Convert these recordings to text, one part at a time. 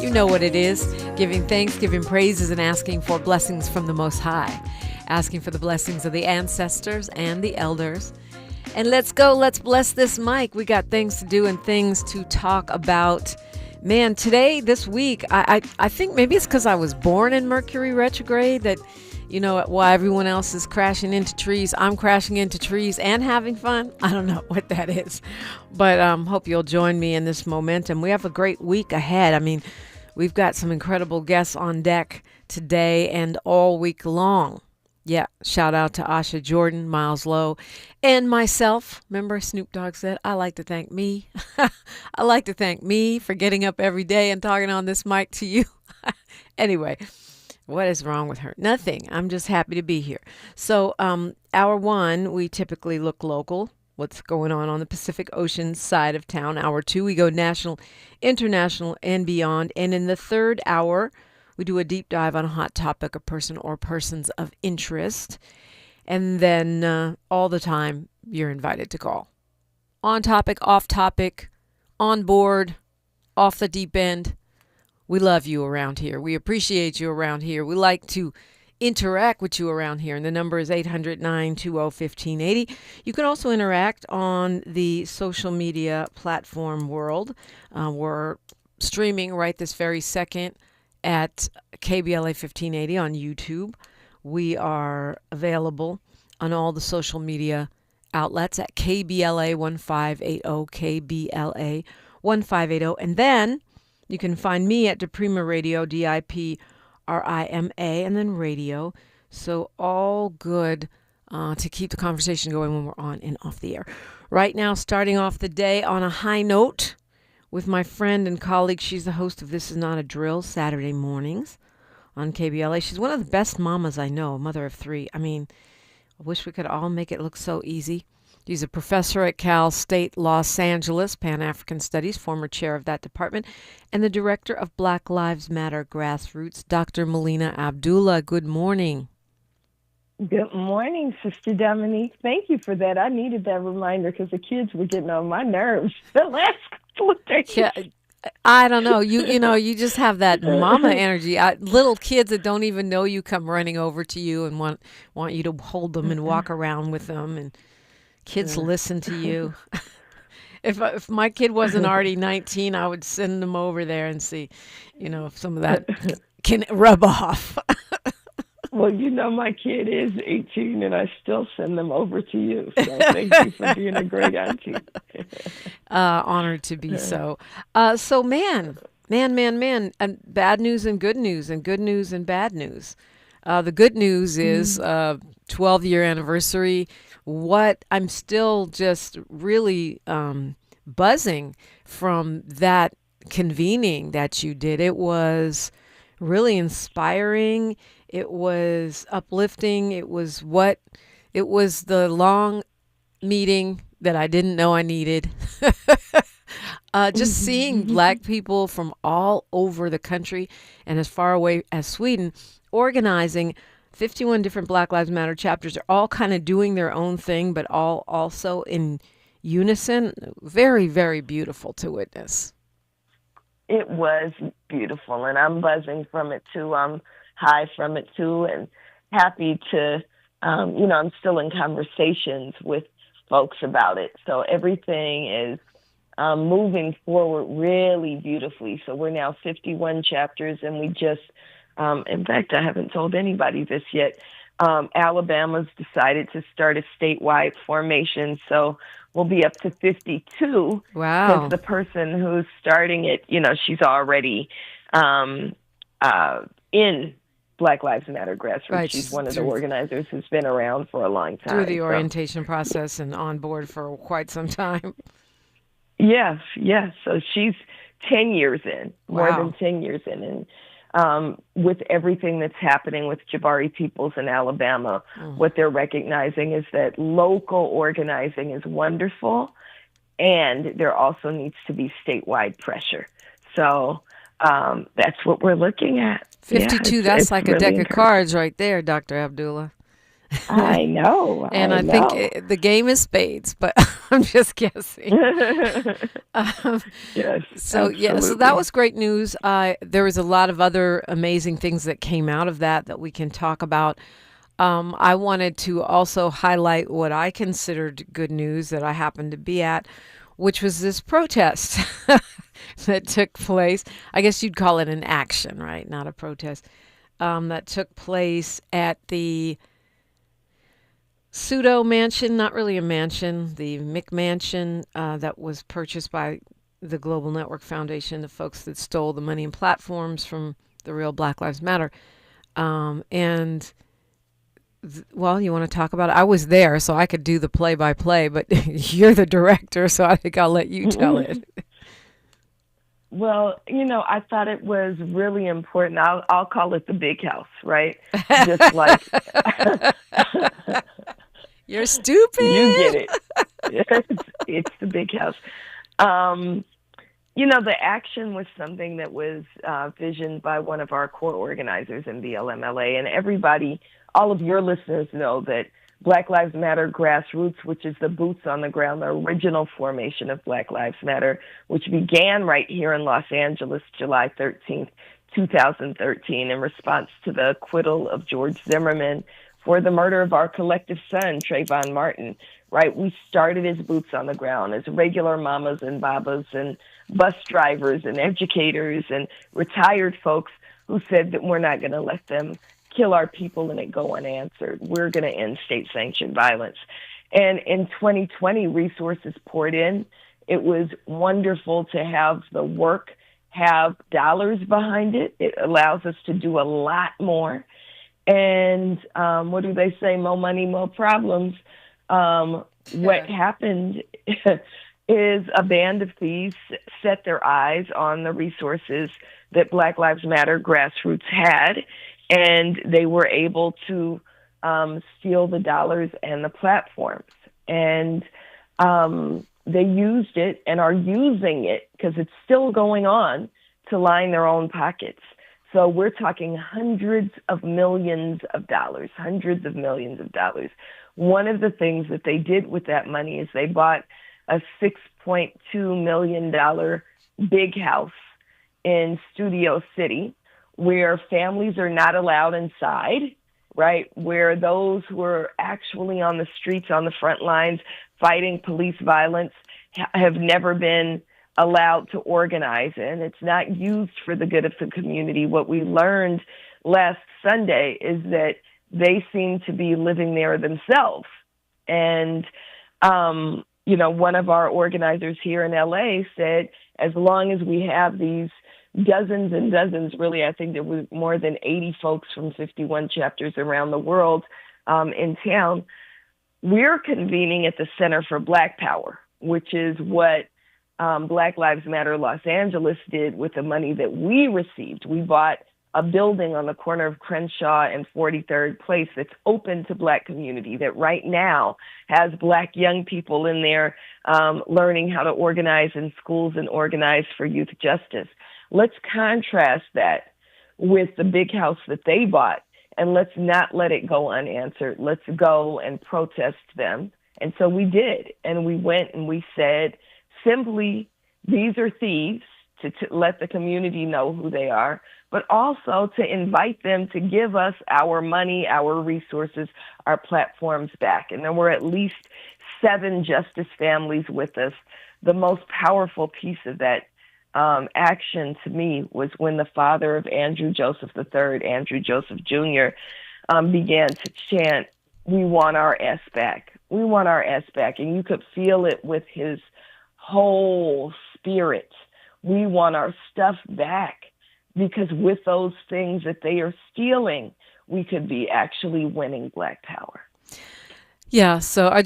You know what it is. Giving thanks, giving praises, and asking for blessings from the Most High. Asking for the blessings of the ancestors and the elders. And let's go. Let's bless this mic. We got things to do and things to talk about. Man, today, this week, I think maybe it's because I was born in Mercury retrograde that, you know, while everyone else is crashing into trees, I'm crashing into trees and having fun. I don't know what that is, but hope you'll join me in this momentum. We have a great week ahead. I mean, we've got some incredible guests on deck today and all week long. Yeah, shout out to Asha Jordan, Miles Lowe, and myself. Remember Snoop Dogg said, I like to thank me. I like to thank me for getting up every day and talking on this mic to you. Anyway, what is wrong with her? Nothing. I'm just happy to be here. So hour one, we typically look local. What's going on the Pacific Ocean side of town. Hour two, we go national, international, and beyond. And in the third hour, we do a deep dive on a hot topic, a person or persons of interest. And then all the time, you're invited to call. On topic, off topic, on board, off the deep end. We love you around here. We appreciate you around here. We like to interact with you around here. And the number is 800-920-1580. You can also interact on the social media platform world. We're streaming right this very second at KBLA 1580 on YouTube. We are available on all the social media outlets at KBLA 1580, KBLA 1580. And then you can find me at DiPrima Radio, DIPRIMA, and then radio. So all good to keep the conversation going when we're on and off the air. Right now, starting off the day on a high note with my friend and colleague. She's the host of This Is Not a Drill Saturday mornings on KBLA. She's one of the best mamas I know, a mother of three. I mean, I wish we could all make it look so easy. She's a professor at Cal State Los Angeles, Pan-African Studies, former chair of that department, and the director of Black Lives Matter Grassroots, Dr. Melina Abdullah. Good morning. Good morning, Sister Dominique. Thank you for that. I needed that reminder because the kids were getting on my nerves the last couple of days. Yeah, I don't know. You know, you just have that mama energy. Little kids that don't even know you come running over to you and want you to hold them and walk around with them, and kids listen to you. If my kid wasn't already 19, I would send them over there and see, you know, if some of that can rub off. Well, you know, my kid is 18, and I still send them over to you. So thank you for being a great auntie. Honored to be so. So, man, bad news and good news, and good news and bad news. The good news is 12-year anniversary. What I'm still just really buzzing from that convening that you did. It was really inspiring. It was uplifting. It was the long meeting that I didn't know I needed. Just seeing Black people from all over the country and as far away as Sweden organizing 51 different Black Lives Matter chapters. They're all kind of doing their own thing, but all also in unison. Very, very beautiful to witness. It was beautiful, and I'm buzzing from it too. I'm high from it too, and happy to, I'm still in conversations with folks about it. So everything is moving forward really beautifully. So we're now 51 chapters, and we just, in fact, I haven't told anybody this yet. Alabama's decided to start a statewide formation, so we'll be up to 52. Wow. Because the person who's starting it, she's already in Black Lives Matter Grassroots. Right. She's one of the organizers who's been around for a long time. Through the orientation process and on board for quite some time. Yes. So she's 10 years in, more Wow. than 10 years in. And with everything that's happening with Jabari peoples in Alabama, what they're recognizing is that local organizing is wonderful, and there also needs to be statewide pressure. So that's what we're looking at. 52, that's like a deck of cards right there, Dr. Abdullah. I know. And I think the game is spades, but I'm just guessing. um, Yes, so absolutely. so that was great news. There was a lot of other amazing things that came out of that we can talk about. I wanted to also highlight what I considered good news that I happened to be at, which was this protest that took place. I guess you'd call it an action, right? Not a protest. That took place at the pseudo mansion, not really a mansion, the McMansion that was purchased by the Global Network Foundation, the folks that stole the money and platforms from the real Black Lives Matter. And well, you want to talk about it? I was there, so I could do the play-by-play, but you're the director, so I think I'll let you tell it. Well, I thought it was really important. I'll call it the big house, right? Just like you're stupid. You get it. It's the big house. The action was something that was visioned by one of our core organizers in BLMLA, and everybody, all of your listeners know that Black Lives Matter Grassroots, which is the boots on the ground, the original formation of Black Lives Matter, which began right here in Los Angeles, July 13th, 2013, in response to the acquittal of George Zimmerman for the murder of our collective son, Trayvon Martin, right? We started as boots on the ground, as regular mamas and babas and bus drivers and educators and retired folks who said that we're not going to let them kill our people and it go unanswered. We're going to end state-sanctioned violence. And in 2020, resources poured in. It was wonderful to have the work have dollars behind it. It allows us to do a lot more. And what do they say? More money, more problems. What happened is a band of thieves set their eyes on the resources that Black Lives Matter Grassroots had, and they were able to steal the dollars and the platforms. And they used it and are using it, because it's still going on, to line their own pockets. So we're talking hundreds of millions of dollars. One of the things that they did with that money is they bought a $6.2 million big house in Studio City, where families are not allowed inside, right? Where those who are actually on the streets, on the front lines, fighting police violence, have never been allowed to organize in. It's not used for the good of the community. What we learned last Sunday is that they seem to be living there themselves. And, one of our organizers here in LA said, as long as we have these dozens and dozens, really, I think there was more than 80 folks from 51 chapters around the world in town, we're convening at the Center for Black Power, which is what Black Lives Matter Los Angeles did with the money that we received. We bought a building on the corner of Crenshaw and 43rd Place that's open to Black community, that right now has Black young people in there learning how to organize in schools and organize for youth justice. Let's contrast that with the big house that they bought, and let's not let it go unanswered. Let's go and protest them. And so we did, and we went and we said, simply, these are thieves, to let the community know who they are, but also to invite them to give us our money, our resources, our platforms back. And there were at least 7 justice families with us. The most powerful piece of that action to me was when the father of Andrew Joseph III, Andrew Joseph Jr., began to chant, "We want our S back. We want our S back." And you could feel it with his whole spirit. We want our stuff back, because with those things that they are stealing, we could be actually winning Black power. Yeah, so I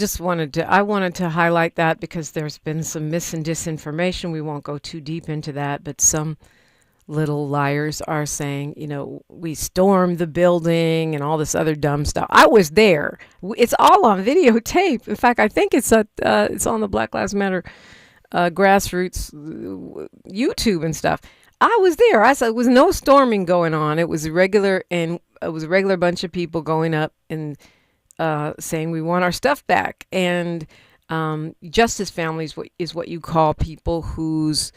wanted to highlight that, because there's been some mis and disinformation. We won't go too deep into that, but some little liars are saying, we stormed the building and all this other dumb stuff. I was there. It's all on videotape. In fact, I think it's on the Black Lives Matter Grassroots YouTube and stuff. I was there. I said there was no storming going on. It was a regular bunch of people going up and saying we want our stuff back. And justice families is what you call people whose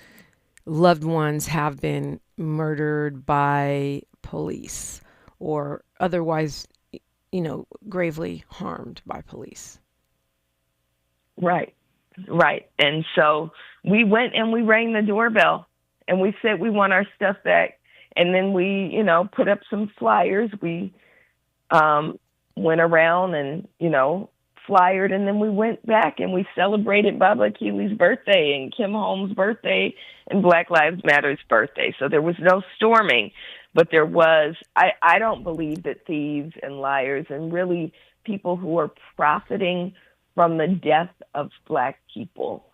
loved ones have been murdered by police or otherwise, gravely harmed by police. Right. And so we went and we rang the doorbell and we said we want our stuff back. And then we, put up some flyers. We went around and, flyered, and then we went back and we celebrated Baba Keeley's birthday and Kim Holmes' birthday and Black Lives Matter's birthday. So there was no storming, but there was, I don't believe that thieves and liars and really people who are profiting from the death of Black people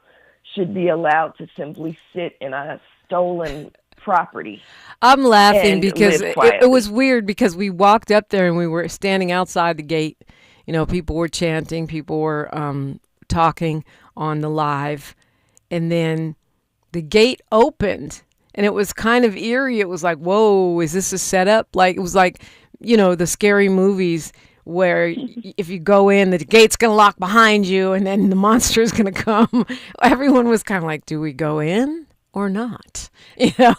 should be allowed to simply sit in a stolen property. I'm laughing because it was weird because we walked up there and we were standing outside the gate. People were chanting, people were talking on the live, and then the gate opened and it was kind of eerie. It was like, whoa, is this a setup? Like, it was like, the scary movies where if you go in, the gate's going to lock behind you and then the monster is going to come. Everyone was kind of like, do we go in or not? Yeah,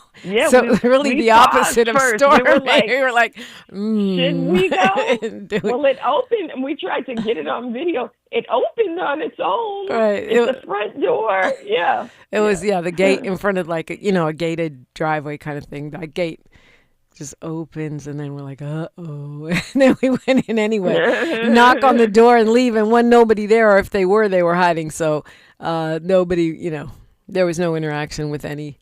so really the opposite of storming. We were like, should we go? Well, it opened, and we tried to get it on video. It opened on its own. Right. It's the front door. Yeah. It was, the gate in front of like, a gated driveway kind of thing. That gate just opens, and then we're like, uh-oh. And then we went in anyway. Knock on the door and leave, and when nobody there, or if they were hiding. So nobody, there was no interaction with any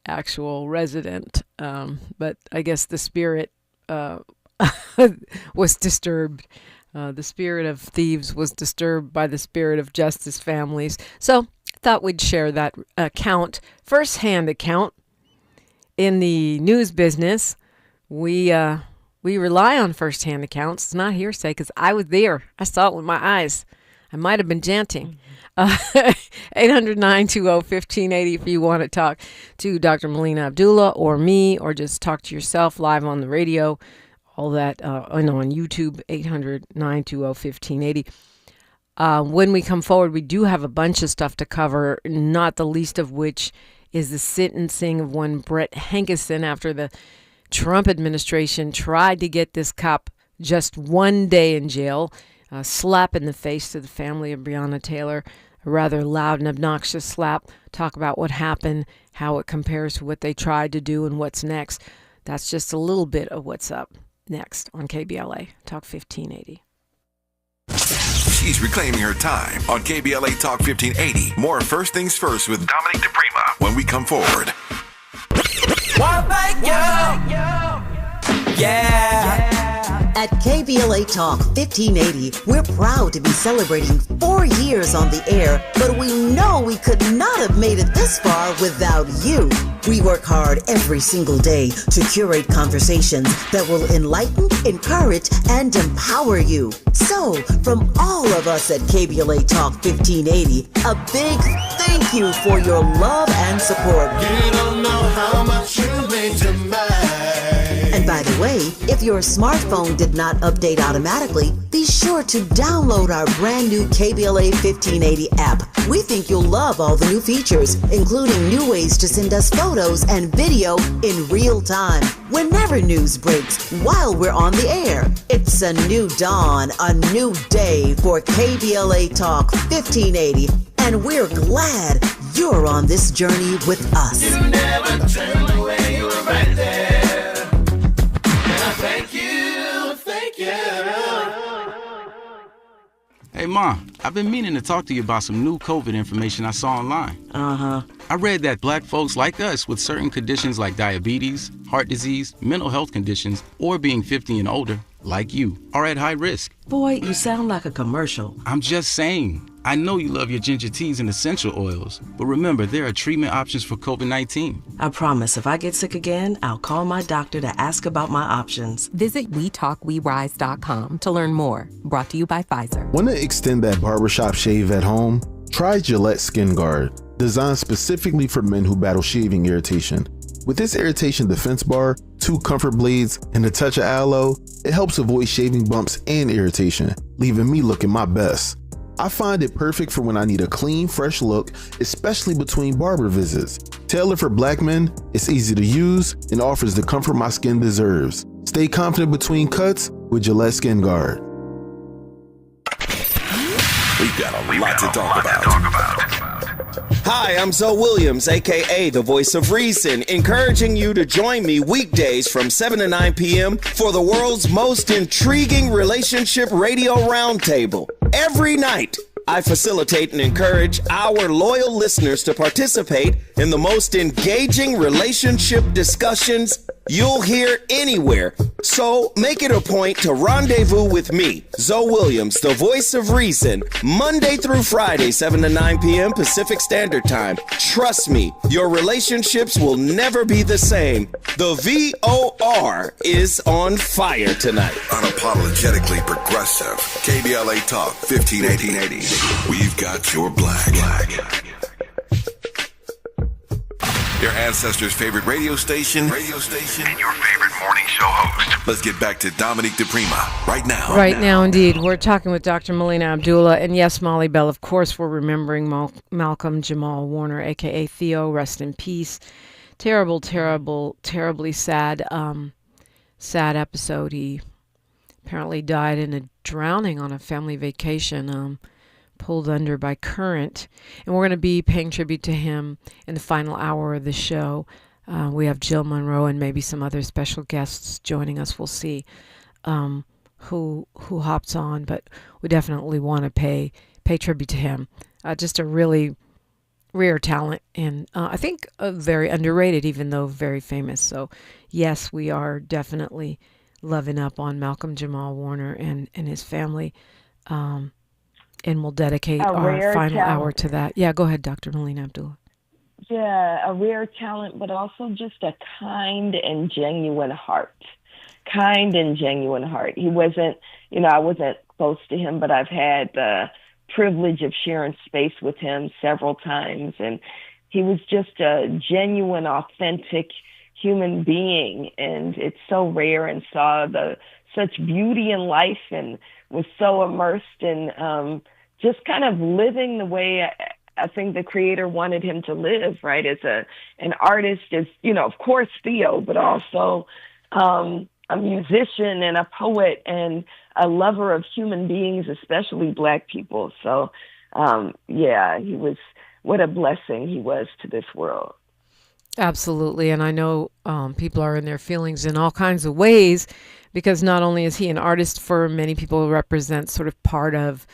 actual resident. But I guess the spirit was disturbed. The spirit of thieves was disturbed by the spirit of justice families. So I thought we'd share that firsthand account. In the news business, we rely on firsthand accounts. It's not hearsay because I was there. I saw it with my eyes. I might have been chanting. 800-920-1580 if you want to talk to Dr. Melina Abdullah or me, or just talk to yourself live on the radio. All that, on YouTube, 800-920-1580. When we come forward, we do have a bunch of stuff to cover, not the least of which is the sentencing of one Brett Hankison after the Trump administration tried to get this cop just 1 day in jail. A slap in the face to the family of Breonna Taylor, a rather loud and obnoxious slap. Talk about what happened, how it compares to what they tried to do, and what's next. That's just a little bit of what's up next on KBLA Talk 1580. She's reclaiming her time on KBLA Talk 1580. More First Things First with Dominique DiPrima when we come forward. Yeah. At KBLA Talk 1580, we're proud to be celebrating 4 years on the air, but we know we could not have made it this far without you. We work hard every single day to curate conversations that will enlighten, encourage, and empower you. So, from all of us at KBLA Talk 1580, a big thank you for your love and support. You don't know how much you mean to me. And by the way, if your smartphone did not update automatically, be sure to download our brand new KBLA 1580 app. We think you'll love all the new features, including new ways to send us photos and video in real time. Whenever news breaks, while we're on the air, it's a new dawn, a new day for KBLA Talk 1580. And we're glad you're on this journey with us. You never turned away, you were right there. Thank you, thank you. Hey, Mom, I've been meaning to talk to you about some new COVID information I saw online. Uh-huh. I read that Black folks like us with certain conditions like diabetes, heart disease, mental health conditions, or being 50 and older, like you, are at high risk. Boy, you sound like a commercial. I'm just saying. I know you love your ginger teas and essential oils, but remember, there are treatment options for COVID-19. I promise if I get sick again, I'll call my doctor to ask about my options. Visit WeTalkWeRise.com to learn more. Brought to you by Pfizer. Want to extend that barbershop shave at home? Try Gillette Skin Guard, designed specifically for men who battle shaving irritation. With this irritation defense bar, 2 comfort blades, and a touch of aloe, it helps avoid shaving bumps and irritation, leaving me looking my best. I find it perfect for when I need a clean, fresh look, especially between barber visits. Tailored for black men, it's easy to use and offers the comfort my skin deserves. Stay confident between cuts with Gillette Skin Guard. We've got a lot to talk about. Hi, I'm Zoe Williams, aka the Voice of Reason, encouraging you to join me weekdays from 7 to 9 p.m. for the world's most intriguing relationship radio roundtable. Every night, I facilitate and encourage our loyal listeners to participate in the most engaging relationship discussions you'll hear anywhere. So make it a point to rendezvous with me, Zoe Williams, the Voice of Reason, Monday through Friday, 7 to 9 p.m. Pacific Standard Time. Trust me, your relationships will never be the same. The VOR is on fire tonight. Unapologetically progressive. KBLA Talk 1580. We've got your black. Your ancestors' favorite radio station, and your favorite morning show host. Let's get back to Dominique DiPrima right now. Right now, indeed. We're talking with Dr. Melina Abdullah. And yes, Molly Bell, of course, we're remembering Malcolm Jamal Warner, a.k.a. Theo. Rest in peace. Terribly sad episode. He apparently died in a drowning on a family vacation. Pulled under by current, and we're going to be paying tribute to him in the final hour of the show. We have Jill Monroe and maybe some other special guests joining us. We'll see who hops on, but we definitely want to pay tribute to him. Just a really rare talent, and I think very underrated, even though very famous. So yes, we are definitely loving up on Malcolm Jamal Warner and his family. And we'll dedicate our final hour to that. Yeah, go ahead, Dr. Melina Abdullah. Yeah, a rare talent, but also just a kind and genuine heart. He wasn't, I wasn't close to him, but I've had the privilege of sharing space with him several times. And he was just a genuine, authentic human being. And it's so rare, and saw such beauty in life, and was so immersed in just kind of living the way I think the Creator wanted him to live, right? As an artist, as, of course, Theo, but also a musician and a poet and a lover of human beings, especially Black people. So, he was, what a blessing he was to this world. Absolutely. And I know people are in their feelings in all kinds of ways, because not only is he an artist, for many people represents sort of part of,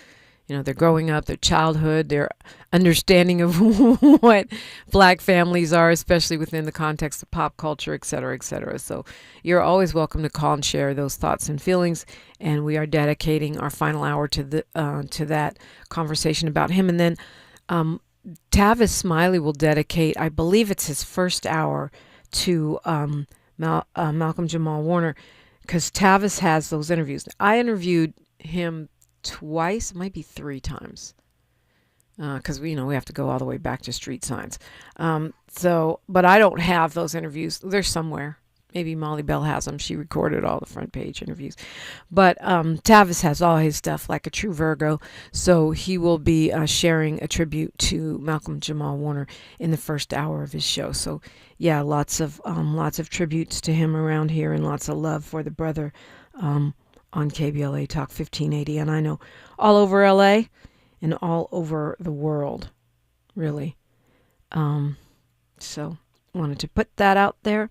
their growing up, their childhood, their understanding of what Black families are, especially within the context of pop culture, et cetera, et cetera. So you're always welcome to call and share those thoughts and feelings. And we are dedicating our final hour to that conversation about him. And then Tavis Smiley will dedicate, I believe it's his first hour, to Malcolm Jamal Warner, because Tavis has those interviews. I interviewed him twice, it might be 3 times, because we have to go all the way back to street signs. But I don't have those interviews. They're somewhere. Maybe Molly Bell has them. She recorded all the front page interviews. But Tavis has all his stuff like a true Virgo. So he will be sharing a tribute to Malcolm Jamal Warner in the first hour of his show. So yeah, lots of tributes to him around here, and lots of love for the brother on KBLA Talk 1580. And I know all over LA and all over the world, really. So wanted to put that out there.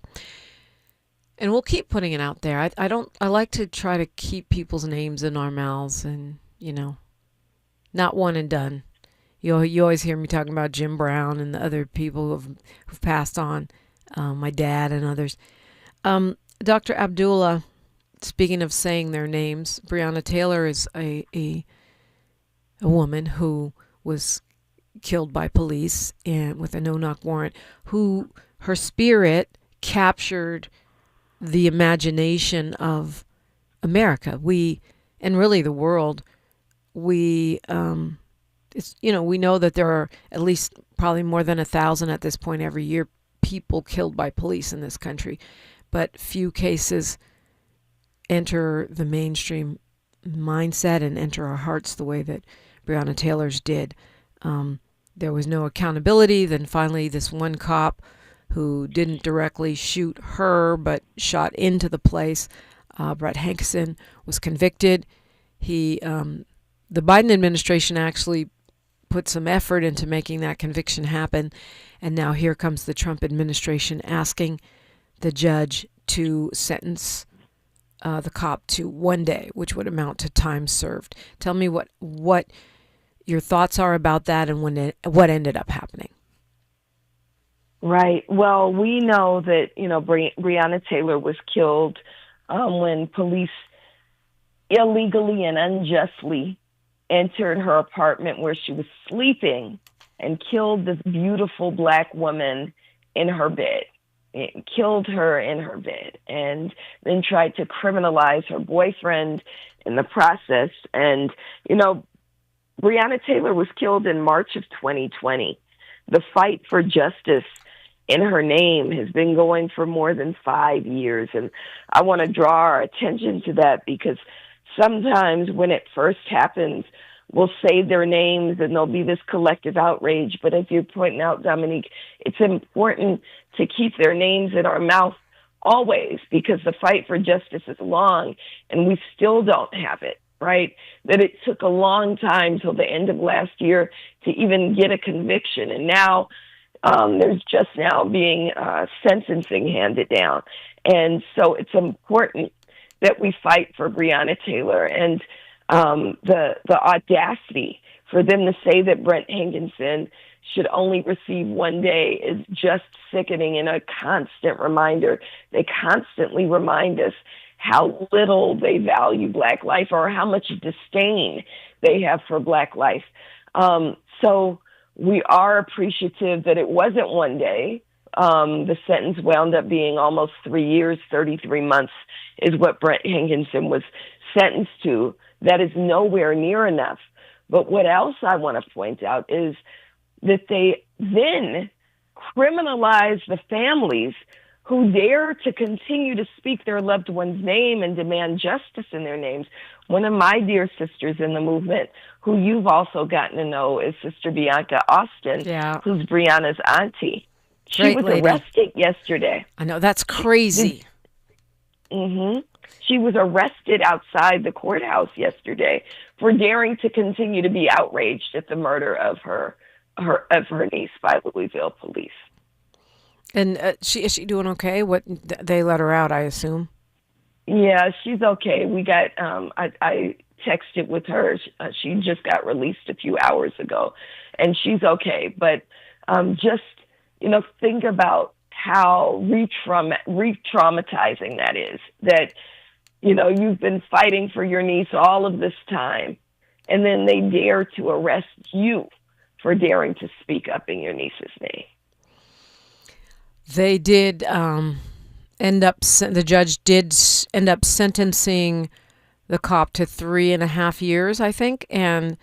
And we'll keep putting it out there. I like to try to keep people's names in our mouths, and, not one and done. You always hear me talking about Jim Brown and the other people who've passed on, my dad and others. Dr. Abdullah, speaking of saying their names, Breonna Taylor is a woman who was killed by police and with a no-knock warrant, who her spirit captured the imagination of America, and really the world. We know that there are at least probably more than 1,000 at this point every year people killed by police in this country, but few cases enter the mainstream mindset and enter our hearts the way that Breonna Taylor's did. There was no accountability. Then finally, this one cop who didn't directly shoot her but shot into the place, Brett Hankison, was convicted. The Biden administration actually put some effort into making that conviction happen, and now here comes the Trump administration asking the judge to sentence the cop to 1 day, which would amount to time served. Tell me what your thoughts are about that and what ended up happening. Right. Well, we know that, Breonna Taylor was killed when police illegally and unjustly entered her apartment where she was sleeping and killed this beautiful Black woman in her bed. It killed her in her bed and then tried to criminalize her boyfriend in the process. And, Breonna Taylor was killed in March of 2020. The fight for justice in her name has been going for more than 5 years. And I want to draw our attention to that because sometimes when it first happens, we'll say their names and there'll be this collective outrage. But as you're pointing out, Dominique, it's important to keep their names in our mouth always because the fight for justice is long and we still don't have it, right? That it took a long time till the end of last year to even get a conviction. And now there's just now being sentencing handed down. And so it's important that we fight for Breonna Taylor. And the audacity for them to say that Brett Hankison should only receive 1 day is just sickening and a constant reminder. They constantly remind us how little they value Black life or how much disdain they have for Black life. So we are appreciative that it wasn't 1 day. The sentence wound up being almost 3 years, 33 months is what Brett Hankison was sentenced to. That is nowhere near enough. But what else I want to point out is that they then criminalize the families who dare to continue to speak their loved one's name and demand justice in their names. One of my dear sisters in the movement, who you've also gotten to know, is Sister Bianca Austin, who's Breonna's auntie. She was arrested yesterday. I know, that's crazy. She was arrested outside the courthouse yesterday for daring to continue to be outraged at the murder of her niece by Louisville police. And is she doing okay? They let her out, I assume. Yeah, she's okay. We got I texted with her. She just got released a few hours ago, and she's okay. But just think about how re-traumatizing that is. That you've been fighting for your niece all of this time, and then they dare to arrest you for daring to speak up in your niece's name. They did the judge did end up sentencing the cop to 3.5 years, I think. And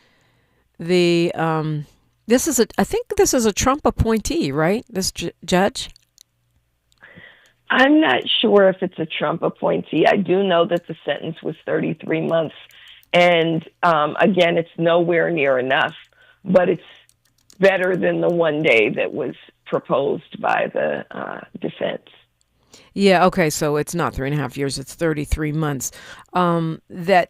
I think this is a Trump appointee, right? This judge? I'm not sure if it's a Trump appointee. I do know that the sentence was 33 months. And again, it's nowhere near enough, but it's better than the 1 day that was proposed by the defense. Yeah, okay, so it's not 3.5 years, it's 33 months. That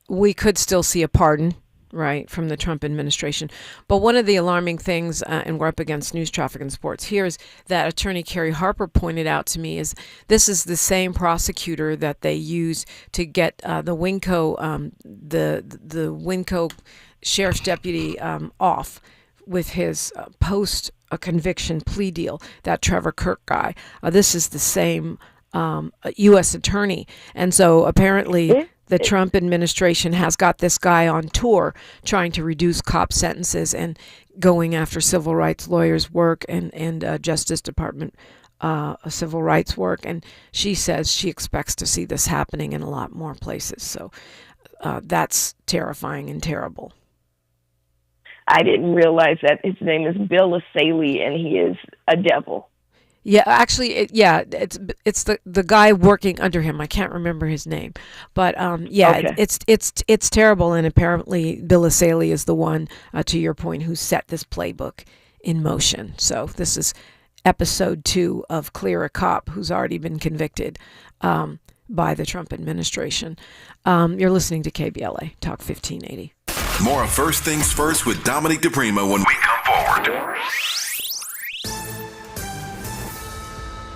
we could still see a pardon, right, from the Trump administration. But one of the alarming things, and we're up against news, traffic, and sports here, is that Attorney Kerry Harper pointed out to me is this is the same prosecutor that they use to get the Winco, the Winco sheriff's deputy off with his post a conviction plea deal, that Trevor Kirk guy. This is the same U.S. attorney. And so apparently the Trump administration has got this guy on tour trying to reduce cop sentences and going after civil rights lawyers' work and Justice Department civil rights work. And she says she expects to see this happening in a lot more places. So that's terrifying and terrible. I didn't realize that his name is Bill Asaley, and he is a devil. Yeah, actually, it's the guy working under him. I can't remember his name, but Okay. it's terrible. And apparently, Bill Asaley is the one, to your point, who set this playbook in motion. So this is episode 2 of Clear a Cop, who's already been convicted by the Trump administration. You're listening to KBLA Talk 1580. More of First Things First with Dominique DiPrima when we come forward.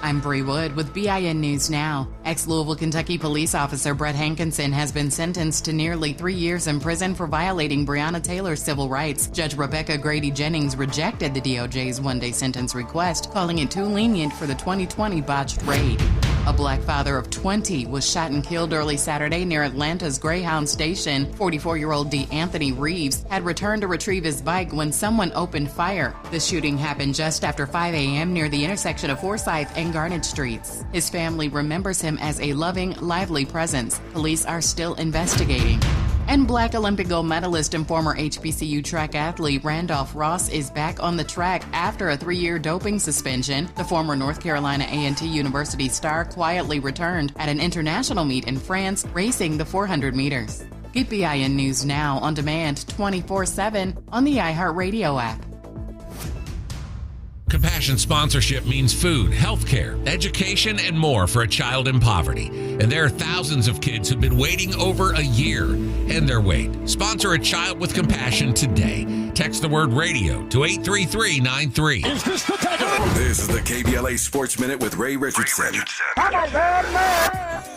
I'm Bree Wood with BIN News Now. Ex-Louisville, Kentucky police officer Brett Hankison has been sentenced to nearly 3 years in prison for violating Breonna Taylor's civil rights. Judge Rebecca Grady Jennings rejected the DOJ's one-day sentence request, calling it too lenient for the 2020 botched raid. A black father of 20 was shot and killed early Saturday near Atlanta's Greyhound Station. 44-year-old D'Anthony Reeves had returned to retrieve his bike when someone opened fire. The shooting happened just after 5 a.m. near the intersection of Forsyth and Garnet Streets. His family remembers him as a loving, lively presence. Police are still investigating. And black Olympic gold medalist and former HBCU track athlete Randolph Ross is back on the track after a 3-year doping suspension. The former North Carolina A&T University star quietly returned at an international meet in France, racing the 400 meters. Get BIN News Now on demand 24/7 on the iHeartRadio app. Compassion sponsorship means food, healthcare, education, and more for a child in poverty. And there are thousands of kids who've been waiting over a year and their wait. Sponsor a child with compassion today. Text the word radio to 83393. This is the KBLA Sports Minute with Ray Richardson.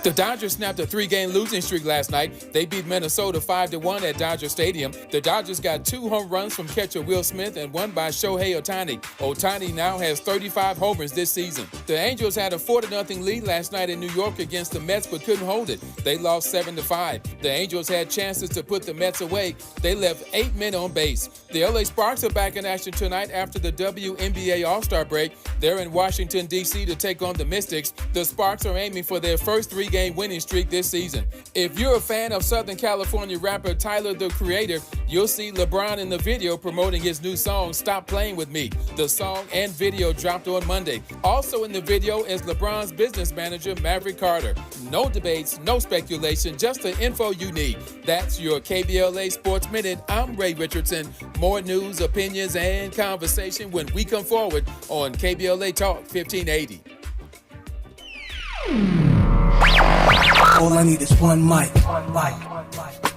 The Dodgers snapped a 3-game losing streak last night. They beat Minnesota 5-1 at Dodger Stadium. The Dodgers got 2 home runs from catcher Will Smith and 1 by Shohei Ohtani. Ohtani now has 35 homers this season. The Angels had a 4-0 lead last night in New York against the Mets but couldn't hold it. They lost 7-5. The Angels had chances to put the Mets away. They left 8 men on base. The LA Sparks are back in action tonight after the WNBA All-Star break. They're in Washington, D.C. to take on the Mystics. The Sparks are aiming for their first 3-game winning streak this season. If you're a fan of Southern California rapper Tyler, the Creator, you'll see LeBron in the video promoting his new song, Stop Playing With Me. The song and video dropped on Monday. Also in the video is LeBron's business manager, Maverick Carter. No debates, no speculation, just the info you need. That's your KBLA Sports Minute. I'm Ray Richardson. More news, opinions, and conversation when we come forward on KBLA Talk 1580. All I need is one mic.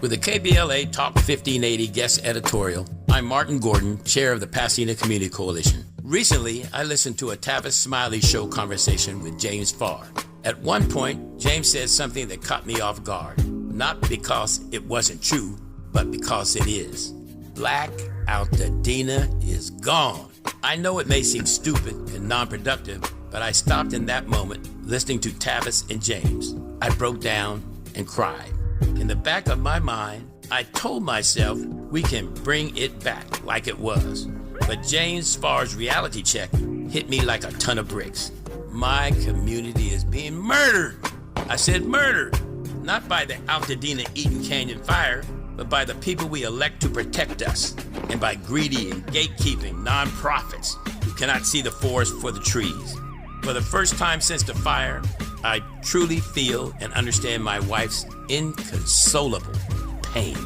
With the KBLA Talk 1580 guest editorial, I'm Martin Gordon, chair of the Pasadena Community Coalition. Recently, I listened to a Tavis Smiley show conversation with James Farr. At one point, James said something that caught me off guard. Not because it wasn't true, but because it is. Black Altadena is gone. I know it may seem stupid and non-productive, but I stopped in that moment listening to Tavis and James. I broke down and cried. In the back of my mind, I told myself we can bring it back like it was. But James Farr's reality check hit me like a ton of bricks. My community is being murdered. I said murdered, not by the Altadena Eaton Canyon fire, but by the people we elect to protect us, and by greedy and gatekeeping nonprofits who cannot see the forest for the trees. For the first time since the fire, I truly feel and understand my wife's inconsolable pain.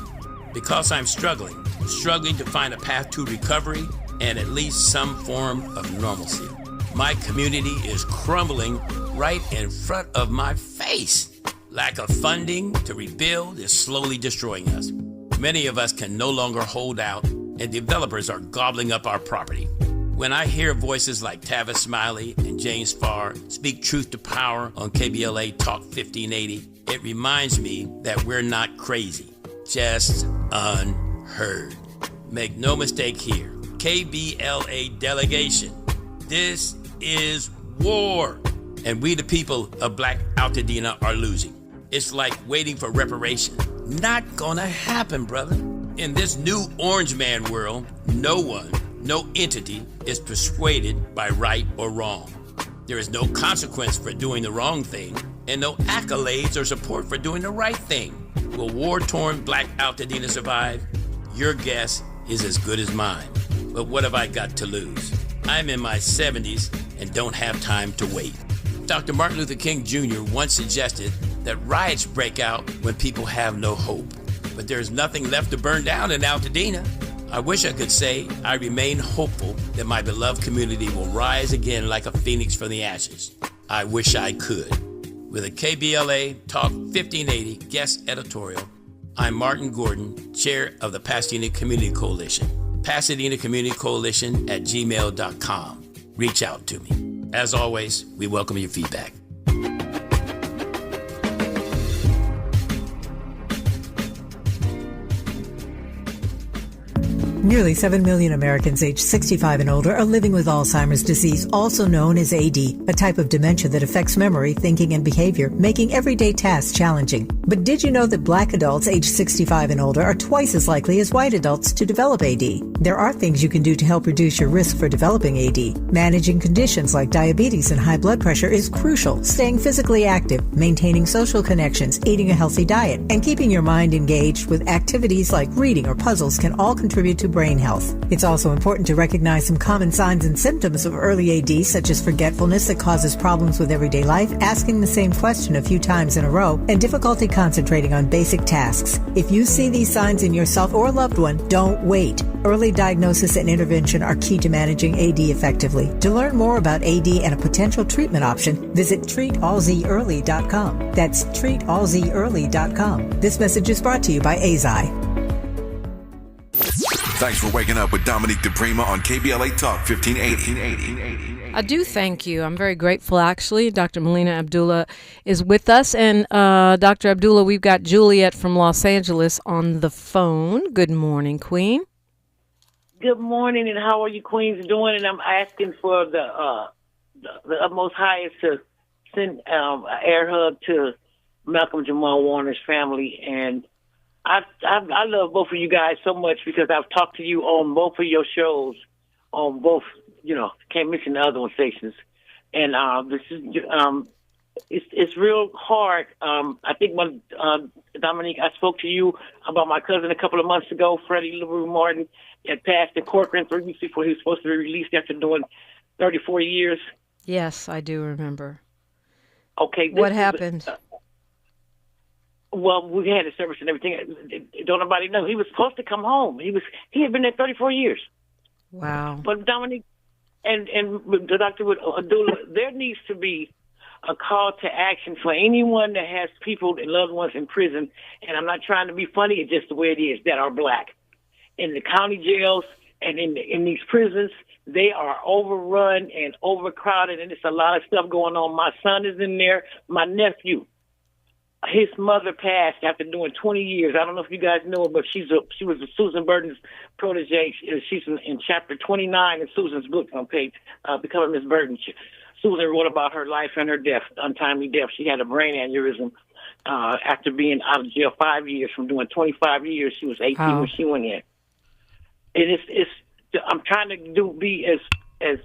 Because I'm struggling to find a path to recovery and at least some form of normalcy. My community is crumbling right in front of my face. Lack of funding to rebuild is slowly destroying us. Many of us can no longer hold out, and developers are gobbling up our property. When I hear voices like Tavis Smiley and James Farr speak truth to power on KBLA Talk 1580, it reminds me that we're not crazy, just unheard. Make no mistake here, KBLA delegation, this is war, and we the people of Black Altadena are losing. It's like waiting for reparation. Not gonna happen, brother. In this new orange man world, no one, no entity is persuaded by right or wrong. There is no consequence for doing the wrong thing, and no accolades or support for doing the right thing. Will war-torn Black Altadena survive? Your guess is as good as mine. But what have I got to lose? I'm in my 70s, and don't have time to wait. Dr. Martin Luther King Jr. once suggested that riots break out when people have no hope. But there's nothing left to burn down in Altadena. I wish I could say I remain hopeful that my beloved community will rise again like a phoenix from the ashes. I wish I could. With a KBLA Talk 1580 guest editorial, I'm Martin Gordon, chair of the Pasadena Community Coalition. Pasadena Community Coalition at gmail.com. Reach out to me. As always, we welcome your feedback. Nearly 7 million Americans aged 65 and older are living with Alzheimer's disease, also known as AD, a type of dementia that affects memory, thinking, and behavior, making everyday tasks challenging. But did you know that Black adults aged 65 and older are twice as likely as white adults to develop AD? There are things you can do to help reduce your risk for developing AD. Managing conditions like diabetes and high blood pressure is crucial. Staying physically active, maintaining social connections, eating a healthy diet, and keeping your mind engaged with activities like reading or puzzles can all contribute to brain health. It's also important to recognize some common signs and symptoms of early AD, such as forgetfulness that causes problems with everyday life, asking the same question a few times in a row, and difficulty concentrating on basic tasks. If you see these signs in yourself or a loved one, don't wait. Early diagnosis and intervention are key to managing AD effectively. To learn more about AD and a potential treatment option, visit treatallzearly.com. That's treatallzearly.com. This message is brought to you by AZI. Thanks for waking up with Dominique DiPrima on KBLA Talk 1580. I do thank you. I'm very grateful, actually. Dr. Melina Abdullah is with us. And Dr. Abdullah, we've got Juliet from Los Angeles on the phone. Good morning, Queen. Good morning, and how are you queens doing? And I'm asking for the utmost highest to send an air hug to Malcolm Jamal Warner's family. And I love both of you guys so much because I've talked to you on both of your shows, on both, can't mention the other one stations. And this is it's real hard. I think when Dominique, I spoke to you about my cousin a couple of months ago, Freddie LaRue Martin, had passed in Corcoran 3 weeks before he was supposed to be released after doing 34 years. Yes, I do remember. Okay. What happened? Well, we had a service and everything. Don't nobody know. He was supposed to come home. He had been there 34 years. Wow. But Dominique and the Dr. Abdullah, there needs to be a call to action for anyone that has people and loved ones in prison. And I'm not trying to be funny. It's just the way it is, that are black. In the county jails and in these prisons, they are overrun and overcrowded, and it's a lot of stuff going on. My son is in there. My nephew, his mother passed after doing 20 years. I don't know if you guys know her, but she was Susan Burton's protege. She's in chapter 29 in Susan's book on page Becoming Miss Burton. Susan wrote about her life and her death, untimely death. She had a brain aneurysm after being out of jail 5 years. From doing 25 years, she was 18 when she went in. I'm trying to be as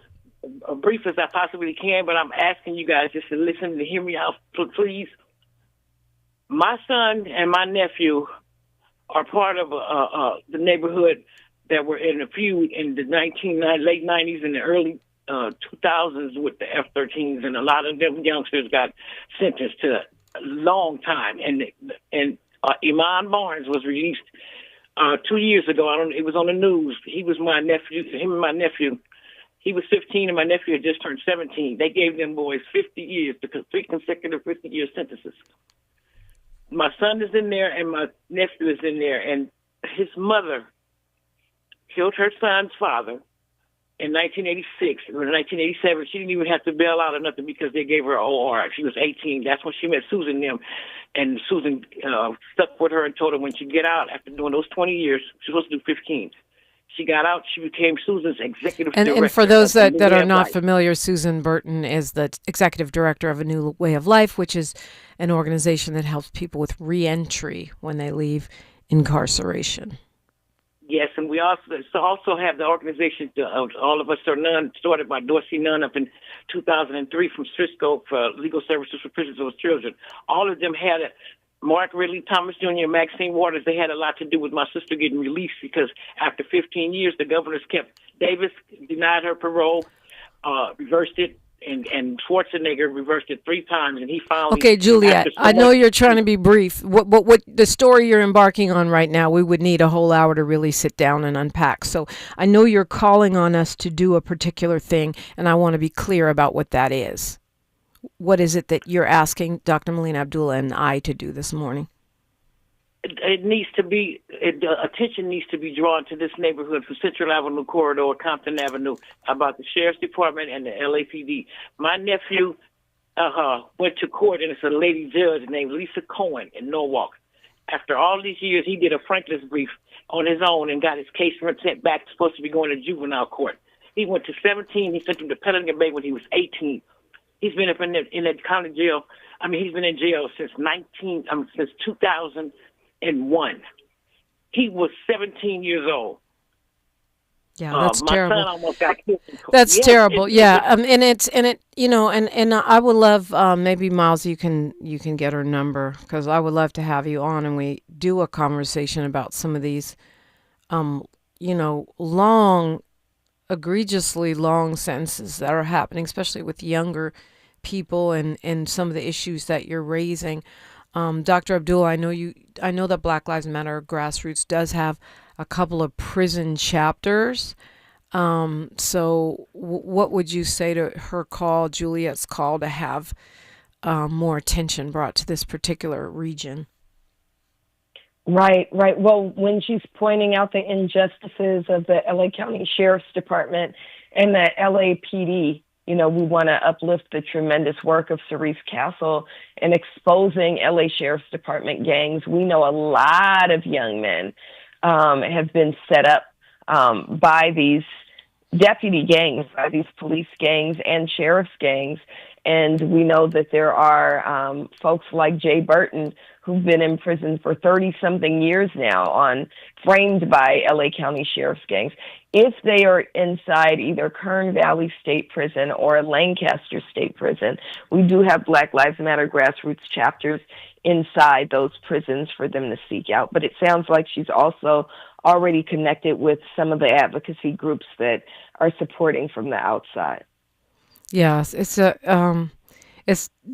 brief as I possibly can, but I'm asking you guys just to listen and hear me out, please. My son and my nephew are part of the neighborhood that were in a feud in the late 90s and the early 2000s with the F-13s, and a lot of them youngsters got sentenced to a long time. And Iman Barnes was released 2 years ago. It was on the news. He was my nephew. Him and my nephew. He was 15, and my nephew had just turned 17. They gave them boys 50 years, 3 consecutive 50-year sentences. My son is in there, and my nephew is in there, and his mother killed her son's father in 1986. In 1987, she didn't even have to bail out or nothing because they gave her an OR. She was 18. That's when she met Susan and them. And Susan stuck with her and told her when she get out, after doing those 20 years, she was supposed to do 15. She got out. She became Susan's executive director. And for those that are not familiar, Susan Burton is the executive director of A New Way of Life, which is an organization that helps people with reentry when they leave incarceration. Yes, and we also have the organization, All of Us Are None, started by Dorsey Nunn up in 2003 from Cisco for Legal Services for Prisoners of Children. All of them had Mark Ridley, Thomas Jr., Maxine Waters. They had a lot to do with my sister getting released because after 15 years, the governors kept Davis, denied her parole, reversed it, and Schwarzenegger reversed it 3 times, and he finally. Okay, Juliet, I know you're trying to be brief. What the story you're embarking on right now? We would need a whole hour to really sit down and unpack. So I know you're calling on us to do a particular thing, and I want to be clear about what that is. What is it that you're asking Dr. Melina Abdullah and I to do this morning? It needs to be, attention needs to be drawn to this neighborhood from Central Avenue corridor, Compton Avenue, about the Sheriff's Department and the LAPD. My nephew went to court, and it's a lady judge named Lisa Cohen in Norwalk. After all these years, he did a Franklin's brief on his own and got his case sent back, supposed to be going to juvenile court. He went to 17. He sent him to Pelican Bay when he was 18. He's been up in that county jail. I mean, he's been in jail since 2001. He was 17 years old. Yeah, that's terrible. My son almost got killed. That's terrible. And I would love maybe Miles, you can get her number, because I would love to have you on and we do a conversation about some of these, egregiously long sentences that are happening, especially with younger people and some of the issues that you're raising. Dr. Abdullah, I know that Black Lives Matter Grassroots does have a couple of prison chapters. So what would you say to her call, Juliet's call, to have more attention brought to this particular region? Right. Well, when she's pointing out the injustices of the LA County Sheriff's Department and the LAPD, we want to uplift the tremendous work of Cerise Castle in exposing LA Sheriff's Department gangs. We know a lot of young men have been set up by these deputy gangs, by these police gangs and sheriff's gangs. And we know that there are folks like Jay Burton who've been in prison for 30-something years now framed by LA County Sheriff's gangs. If they are inside either Kern Valley State Prison or Lancaster State Prison, we do have Black Lives Matter Grassroots chapters inside those prisons for them to seek out. But it sounds like she's also already connected with some of the advocacy groups that are supporting from the outside. Yes, it's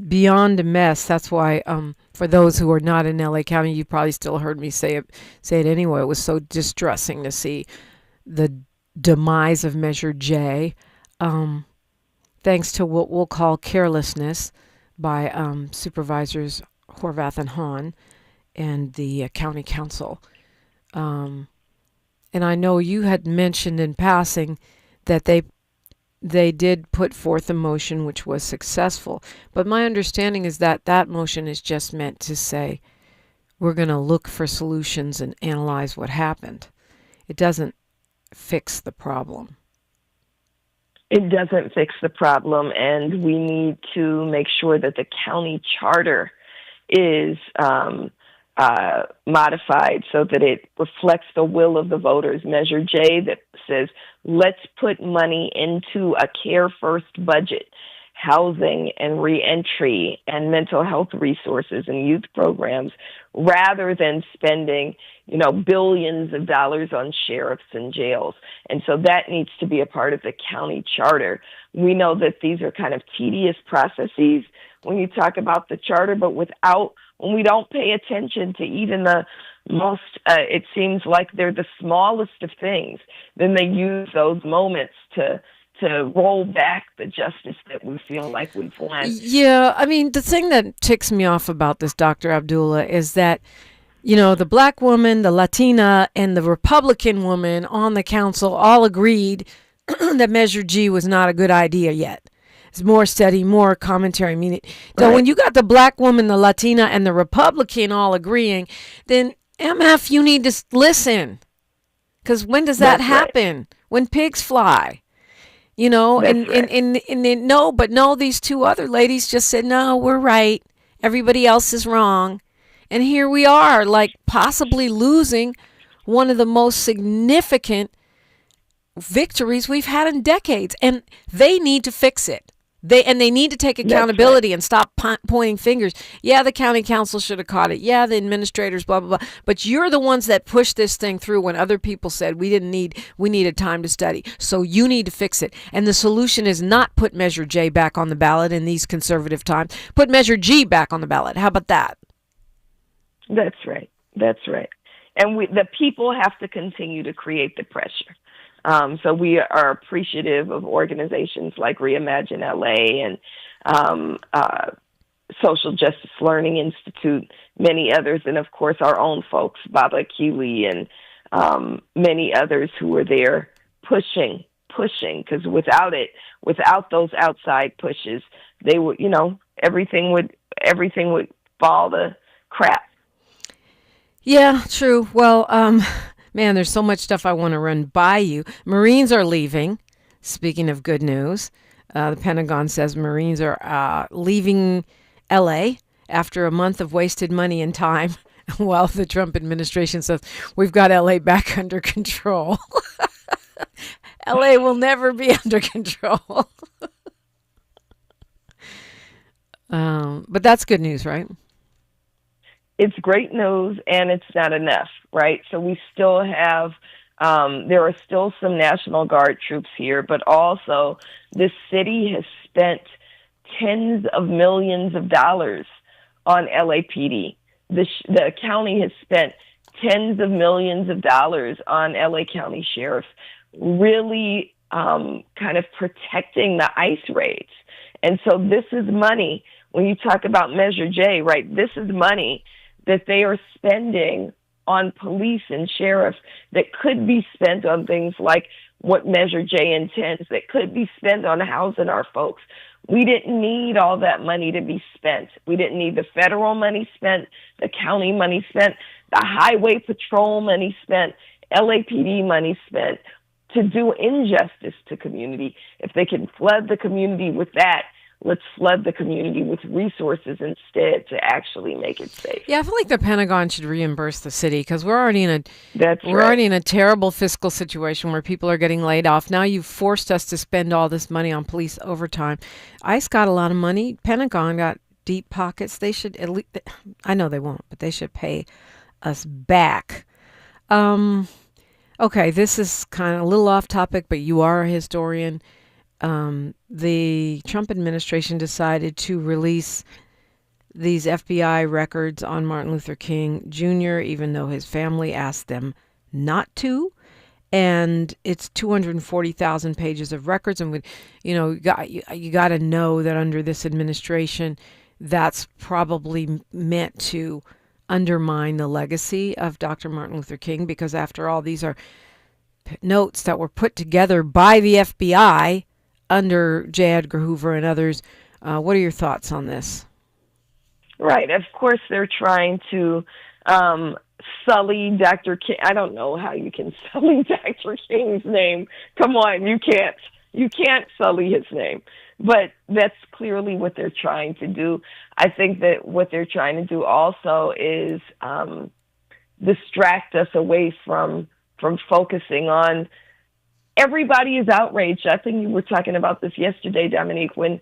beyond a mess. That's why, for those who are not in LA County, you probably still heard me say it anyway. It was so distressing to see the demise of Measure J, thanks to what we'll call carelessness by Supervisors Horvath and Hahn and the County Council. And I know you had mentioned in passing that they did put forth a motion which was successful. But my understanding is that that motion is just meant to say, we're going to look for solutions and analyze what happened. It doesn't fix the problem. It doesn't fix the problem, and we need to make sure that the county charter is modified so that it reflects the will of the voters. Measure J that says, let's put money into a care first budget, housing and reentry and mental health resources and youth programs, rather than spending, billions of dollars on sheriffs and jails. And so that needs to be a part of the county charter. We know that these are kind of tedious processes when you talk about the charter, but when we don't pay attention to even the most, it seems like they're the smallest of things, then they use those moments to roll back the justice that we feel like we've won. Yeah, I mean, the thing that ticks me off about this, Dr. Abdullah, is that, the black woman, the Latina, and the Republican woman on the council all agreed that Measure G was not a good idea yet. It's more study, more commentary. I mean, so when you got the black woman, the Latina, and the Republican all agreeing, then MF, you need to listen. Because when does that happen? Right. When pigs fly. And these two other ladies just said, no, we're right. Everybody else is wrong. And here we are, like possibly losing one of the most significant victories we've had in decades. And they need to fix it. They need to take accountability and stop pointing fingers. Yeah, the county council should have caught it. Yeah, the administrators, blah, blah, blah. But you're the ones that pushed this thing through when other people said we needed time to study. So you need to fix it. And the solution is not put Measure J back on the ballot in these conservative times. Put Measure G back on the ballot. How about that? That's right. That's right. And the people have to continue to create the pressure. So we are appreciative of organizations like Reimagine LA and Social Justice Learning Institute, many others, and of course our own folks, Baba Keeley and many others who were there pushing, because without those outside pushes, they would, everything would fall to crap. Yeah, true. Well, man, there's so much stuff I want to run by you. Marines are leaving. Speaking of good news, the Pentagon says Marines are leaving L.A. after a month of wasted money and time, while the Trump administration says we've got L.A. back under control. L.A. will never be under control. But that's good news, right? It's great news, and it's not enough, right? So we still have, there are still some National Guard troops here, but also this city has spent tens of millions of dollars on LAPD. The county has spent tens of millions of dollars on LA County Sheriff, really kind of protecting the ICE raids. And so this is money, when you talk about Measure J, right, this is money that they are spending on police and sheriffs that could be spent on things like what Measure J intends, that could be spent on housing our folks. We didn't need all that money to be spent. We didn't need the federal money spent, the county money spent, the highway patrol money spent, LAPD money spent to do injustice to community. If they can flood the community with that, let's flood the community with resources instead to actually make it safe. Yeah, I feel like the Pentagon should reimburse the city because we're already in a terrible fiscal situation where people are getting laid off. Now you've forced us to spend all this money on police overtime. ICE got a lot of money. Pentagon got deep pockets. They should at least, I know they won't, but they should pay us back. Okay, this is kind of a little off topic, but you are a historian. The Trump administration decided to release these FBI records on Martin Luther King Jr., even though his family asked them not to. And it's 240,000 pages of records. And, you got to know that under this administration, that's probably meant to undermine the legacy of Dr. Martin Luther King, because after all, these are notes that were put together by the FBI under J. Edgar Hoover and others. What are your thoughts on this? Right. Of course, they're trying to sully Dr. King. I don't know how you can sully Dr. King's name. Come on, you can't. You can't sully his name. But that's clearly what they're trying to do. I think that what they're trying to do also is distract us away from focusing on. Everybody is outraged. I think you were talking about this yesterday, Dominique, when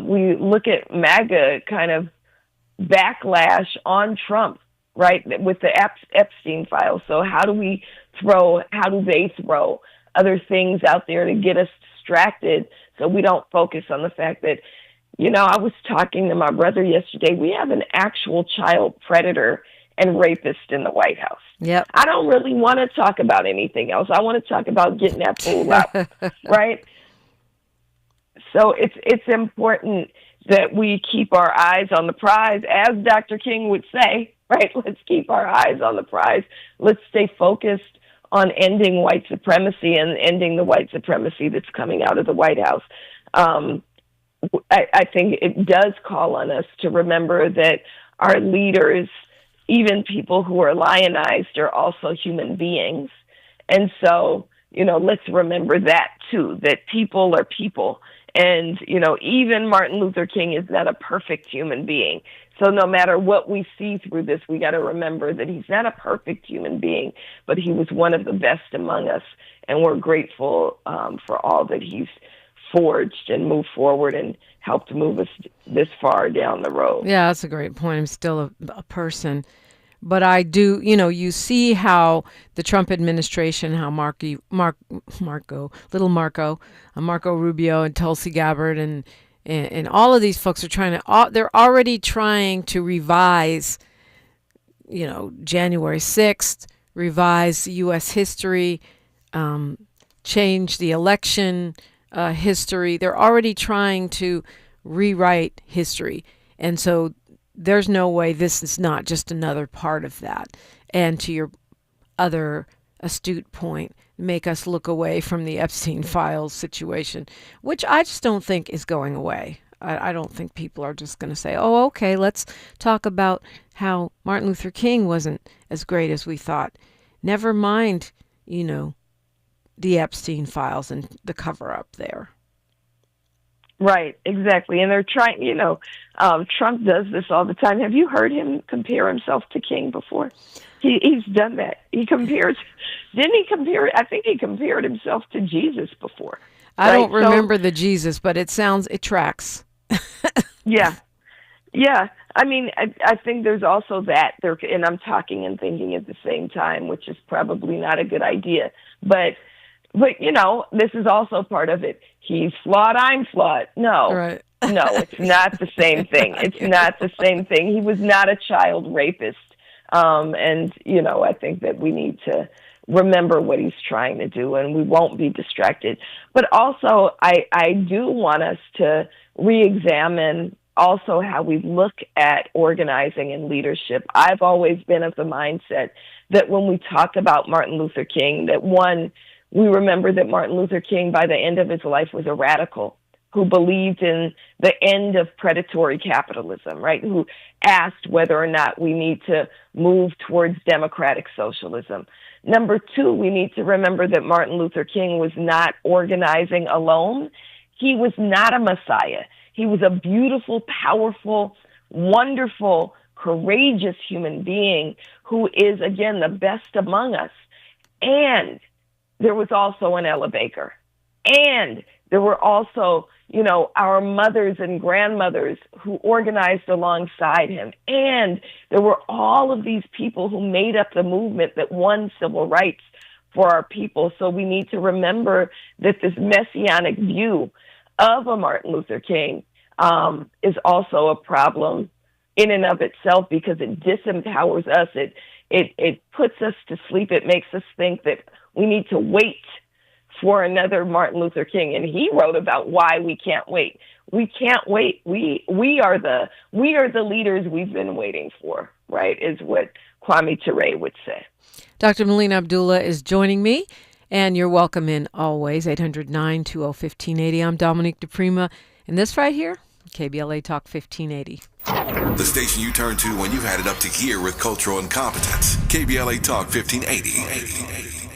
we look at MAGA kind of backlash on Trump, right, with the Epstein files. So how do they throw other things out there to get us distracted so we don't focus on the fact that, I was talking to my brother yesterday. We have an actual child predator and rapist in the White House. Yep. I don't really want to talk about anything else. I want to talk about getting that fool out, right? So it's important that we keep our eyes on the prize, as Dr. King would say, right? Let's keep our eyes on the prize. Let's stay focused on ending white supremacy and ending the white supremacy that's coming out of the White House. I think it does call on us to remember that our leaders, even people who are lionized, are also human beings. And so, let's remember that too, that people are people. And, even Martin Luther King is not a perfect human being. So no matter what we see through this, we got to remember that he's not a perfect human being, but he was one of the best among us. And we're grateful for all that he's forged and moved forward and helped move us this far down the road. Yeah, that's a great point. I'm still a person. But I do, you see how the Trump administration, how Marco Rubio and Tulsi Gabbard and all of these folks are they're already trying to revise, January 6th, revise U.S. history, change the election history. They're already trying to rewrite history. And so there's no way this is not just another part of that. And to your other astute point, make us look away from the Epstein files situation, which I just don't think is going away. I don't think people are just going to say, oh, okay, let's talk about how Martin Luther King wasn't as great as we thought. Never mind, the Epstein files and the cover-up there. Right, exactly. And they're trying, Trump does this all the time. Have you heard him compare himself to King before? He's done that. I think he compared himself to Jesus before. I don't remember the Jesus, but it tracks. Yeah. I mean, I think there's also that there, and I'm talking and thinking at the same time, which is probably not a good idea. But this is also part of it. He's flawed, I'm flawed. No, right. No, it's not the same thing. It's not the same thing. He was not a child rapist. And, I think that we need to remember what he's trying to do, and we won't be distracted. But also, I do want us to reexamine also how we look at organizing and leadership. I've always been of the mindset that when we talk about Martin Luther King, that one, we remember that Martin Luther King, by the end of his life, was a radical who believed in the end of predatory capitalism, right? Who asked whether or not we need to move towards democratic socialism. Number two, we need to remember that Martin Luther King was not organizing alone. He was not a messiah. He was a beautiful, powerful, wonderful, courageous human being who is, again, the best among us. And there was also an Ella Baker. And there were also, our mothers and grandmothers who organized alongside him. And there were all of these people who made up the movement that won civil rights for our people. So we need to remember that this messianic view of a Martin Luther King is also a problem in and of itself, because it disempowers us. It puts us to sleep. It makes us think that we need to wait for another Martin Luther King. And he wrote about why we can't wait. We can't wait. We are the leaders we've been waiting for, right, is what Kwame Ture would say. Dr. Melina Abdullah is joining me, and you're welcome in always, 800-920-1580. I'm Dominique DiPrima, and this right here, KBLA Talk 1580. The station you turn to when you've had it up to gear with cultural incompetence. KBLA Talk 1580.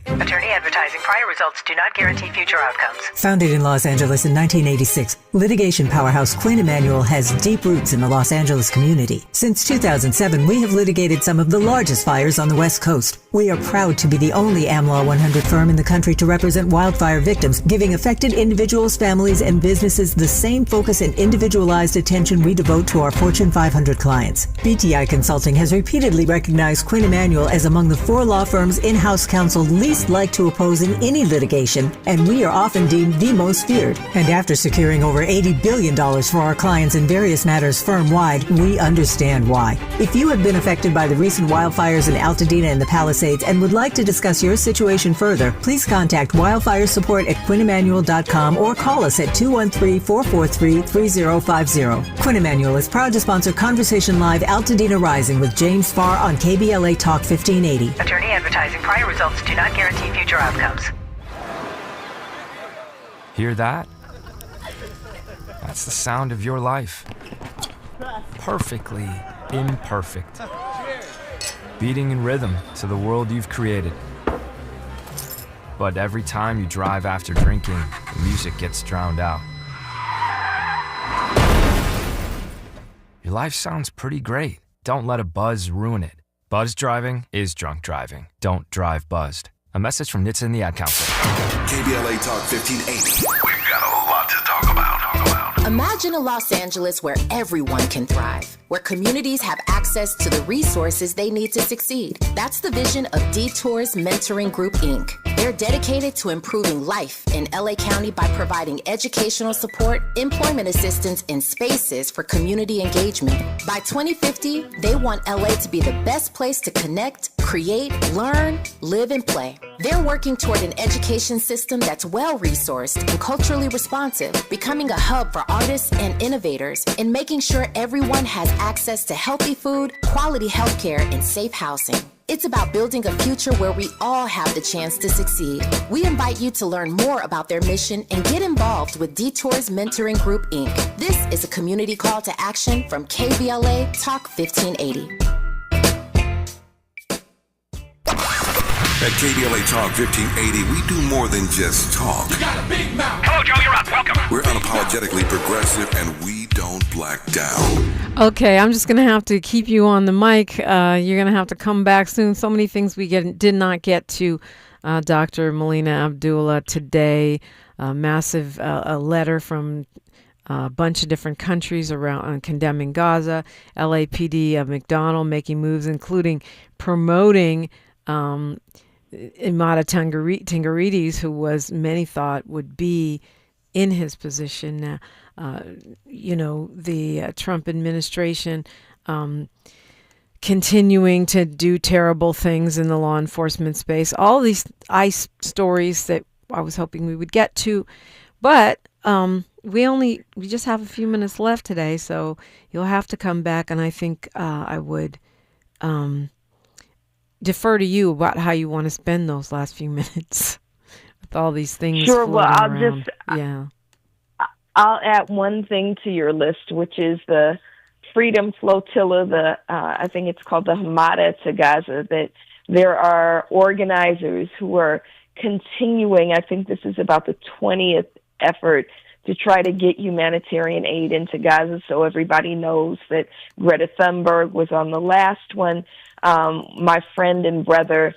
Attorney advertising. Prior results do not guarantee future outcomes. Founded in Los Angeles in 1986, litigation powerhouse Quinn Emanuel has deep roots in the Los Angeles community. Since 2007, we have litigated some of the largest fires on the West Coast. We are proud to be the only AmLaw 100 firm in the country to represent wildfire victims, giving affected individuals, families, and businesses the same focus and individualized attention we devote to our Fortune 500 clients. BTI Consulting has repeatedly recognized Quinn Emanuel as among the 4 law firms in-house counsel least like to oppose in any litigation, and we are often deemed the most feared. And after securing over $80 billion for our clients in various matters firm-wide, we understand why. If you have been affected by the recent wildfires in Altadena and the Palisades and would like to discuss your situation further, please contact wildfire support at QuinnEmanuel.com or call us at 213-443-3050. Quinn Emanuel is proud to sponsor Conversation Live Altadena Rising with James Farr on KBLA Talk 1580. Attorney advertising. Prior results do not guarantee future outcomes. Hear that? That's the sound of your life. Perfectly imperfect. Beating in rhythm to the world you've created. But every time you drive after drinking, the music gets drowned out. Your life sounds pretty great. Don't let a buzz ruin it. Buzz driving is drunk driving. Don't drive buzzed. A message from NHTSA and the Ad Council. KBLA Talk 1580. Imagine a Los Angeles where everyone can thrive, where communities have access to the resources they need to succeed. That's the vision of Detours Mentoring Group, Inc. They're dedicated to improving life in LA County by providing educational support, employment assistance, and spaces for community engagement. By 2050, they want LA to be the best place to connect, create, learn, live, and play. They're working toward an education system that's well-resourced and culturally responsive, becoming a hub for artists and innovators, and making sure everyone has access to healthy food, quality healthcare, and safe housing. It's about building a future where we all have the chance to succeed. We invite you to learn more about their mission and get involved with Detours Mentoring Group, Inc. This is a community call to action from KBLA Talk 1580. At KBLA Talk 1580, we do more than just talk. You got a big mouth. Hello, Joe, you're up. Welcome. We're unapologetically progressive, and we don't black down. Okay, I'm just going to have to keep you on the mic. You're going to have to come back soon. So many things we did not get to. Dr. Melina Abdullah today. Massive a letter from a bunch of different countries around condemning Gaza. LAPD, McDonald making moves, including promoting Imada Tingarides, who was many thought would be in his position. The Trump administration continuing to do terrible things in the law enforcement space. All these ICE stories that I was hoping we would get to, but we just have a few minutes left today, so you'll have to come back, and I think I would defer to you about how you want to spend those last few minutes with all these things. Sure. Well, I'll add one thing to your list, which is the Freedom Flotilla. I think it's called the Hamada to Gaza. That there are organizers who are continuing. I think this is about the 20th effort to try to get humanitarian aid into Gaza. So everybody knows that Greta Thunberg was on the last one. My friend and brother,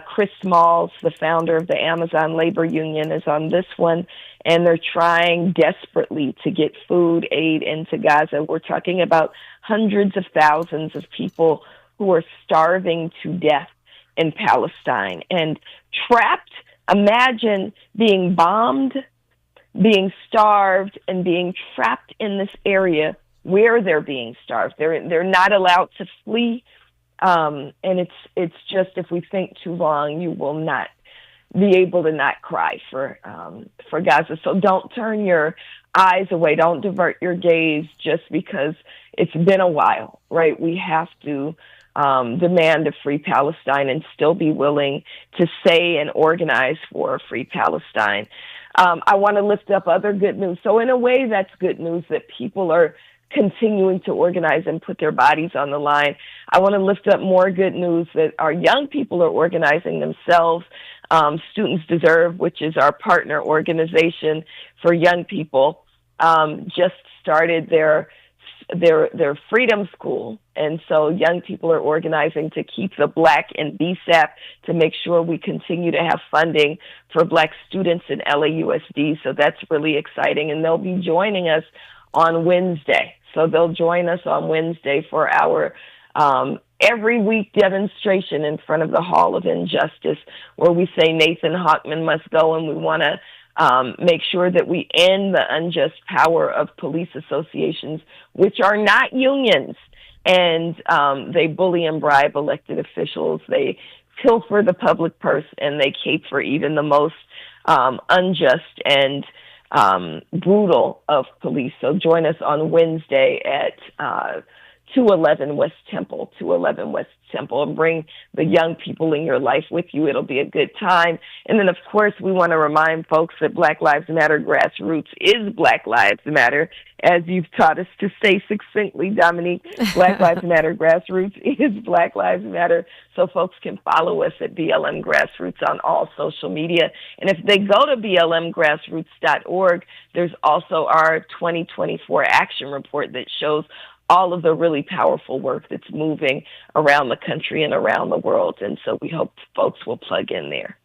Chris Smalls, the founder of the Amazon Labor Union, is on this one, and they're trying desperately to get food aid into Gaza. We're talking about hundreds of thousands of people who are starving to death in Palestine and trapped. Imagine being bombed, being starved, and being trapped in this area where they're being starved. They're not allowed to flee. And it's just, if we think too long, you will not be able to not cry for Gaza. So don't turn your eyes away. Don't divert your gaze just because it's been a while, right? We have to demand a free Palestine and still be willing to say and organize for a free Palestine. I want to lift up other good news. So in a way, that's good news that people are continuing to organize and put their bodies on the line. I want to lift up more good news that our young people are organizing themselves. Students Deserve, which is our partner organization for young people, just started their freedom school. And so young people are organizing to keep the Black in BSAP, to make sure we continue to have funding for Black students in LAUSD. So that's really exciting. And they'll be joining us on Wednesday. So they'll join us on Wednesday for our every week demonstration in front of the Hall of Injustice, where we say Nathan Hockman must go, and we want to make sure that we end the unjust power of police associations, which are not unions, and they bully and bribe elected officials. They pilfer the public purse, and they cape for even the most unjust and brutal of police. So join us on Wednesday at 211 West Temple, and bring the young people in your life with you. It'll be a good time. And then, of course, we want to remind folks that Black Lives Matter Grassroots is Black Lives Matter, as you've taught us to say succinctly, Dominique. Black Lives Matter Grassroots is Black Lives Matter. So folks can follow us at BLM Grassroots on all social media. And if they go to blmgrassroots.org, there's also our 2024 action report that shows all of the really powerful work that's moving around the country and around the world. And so we hope folks will plug in there.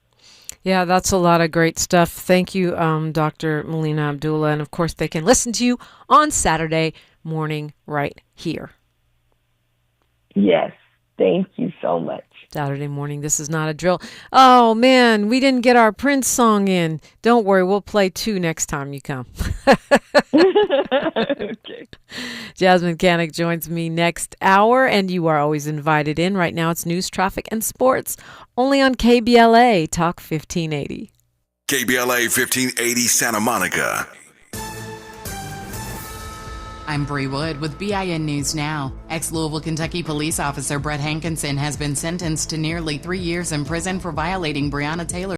Yeah, that's a lot of great stuff. Thank you, Dr. Melina Abdullah. And of course, they can listen to you on Saturday morning right here. Yes. Thank you so much. Saturday morning, This Is Not a Drill. Oh, man, we didn't get our Prince song in. Don't worry, we'll play 2 next time you come. Okay. Jasmine Canick joins me next hour, and you are always invited in. Right now, it's news, traffic, and sports, only on KBLA Talk 1580. KBLA 1580 Santa Monica. I'm Bree Wood with BIN News Now. Ex-Louisville, Kentucky police officer Brett Hankison has been sentenced to nearly 3 years in prison for violating Breonna Taylor